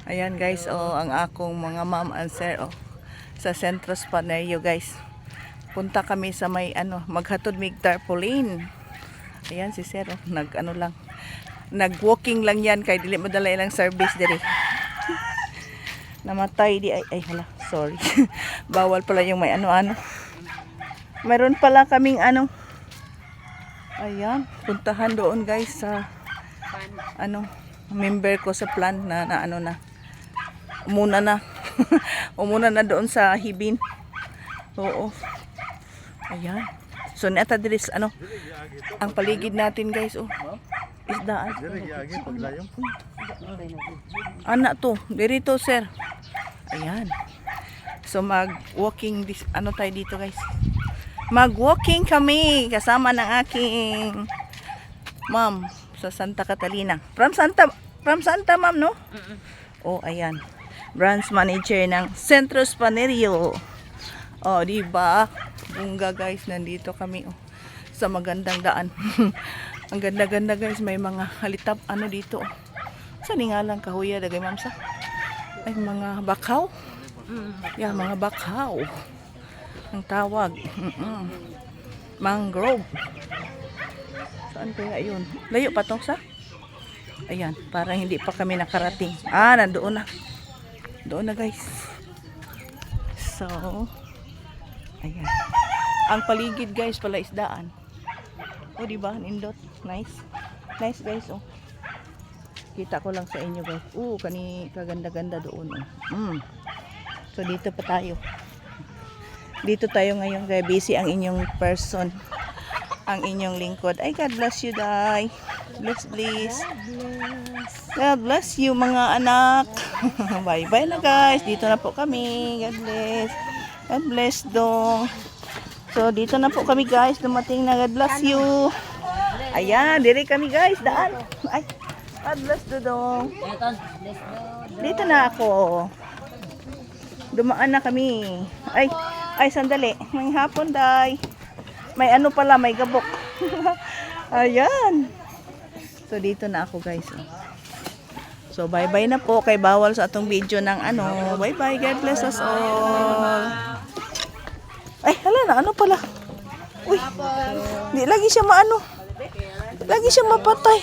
Ayan guys, oh, ang akong mga ma'am and sir, oh, sa Centro Spanerio guys. Punta kami sa may ano, maghatod mig tarpaulin. Ayan si sir, oh, nag-ano lang. Nag-walking lang yan kay dili madala ilang service diri. Namatay di ay hala, sorry. Bawal pala yung may ano-ano. Meron pala kaming ano. Ayan, puntahan doon guys sa ano, member ko sa plan na ano na. Umuna na. Umuna na doon sa Hibin. Oo. Ayan. So nata diris ano, ang paligid natin guys, oh. Isdaan. Anak to, dirito sir. Ayan. So mag-walking ano tayo dito guys. Mag-walking kami kasama ng aking ma'am sa Santa Catalina. From Santa ma'am, no? Oh, ayan. Branch manager ng Centro Spanerio. Oh, di ba? Bunga guys, nandito kami oh, sa magandang daan. Ang ganda-ganda guys, may mga halitap ano dito. Oh. Saan nga lang kahuya dagay ma'am sa? Ay mga bakaw. Yeah, mga bakaw. Ang tawag. Mangrove. Saan kaya yun? Layo pa to sa? Ayan, parang hindi pa kami nakarating. Ah, nandoon na. Doon na guys. So, ayan. Ang paligid guys pala isdaan. O, diba? Nindot. Nice. Nice guys, oh. Kita ko lang sa inyo guys. Kaganda-ganda doon, oh. So, dito pa tayo. Dito tayo ngayon kaya busy ang inyong person. Ang inyong lingkod. Ay, God bless you, Day. Bless. God bless you, mga anak. Bye-bye na, guys. Dito na po kami. God bless. God bless, dong. So, dito na po kami, guys. Dumating na. God bless you. Ayan, diri kami, guys. Daan. Ay, God bless, dong. Dito na ako. Dumaan na kami. Ay, sandali. May hapon, Day. May ano pala, may gabok. Ayan. So, dito na ako guys. So, bye-bye na po. Kay bawal sa atong video ng ano. Bye-bye. God bless us all. Ay, hala na. Ano pala? Uy. Di lagi siya maano. Lagi siya mapatay.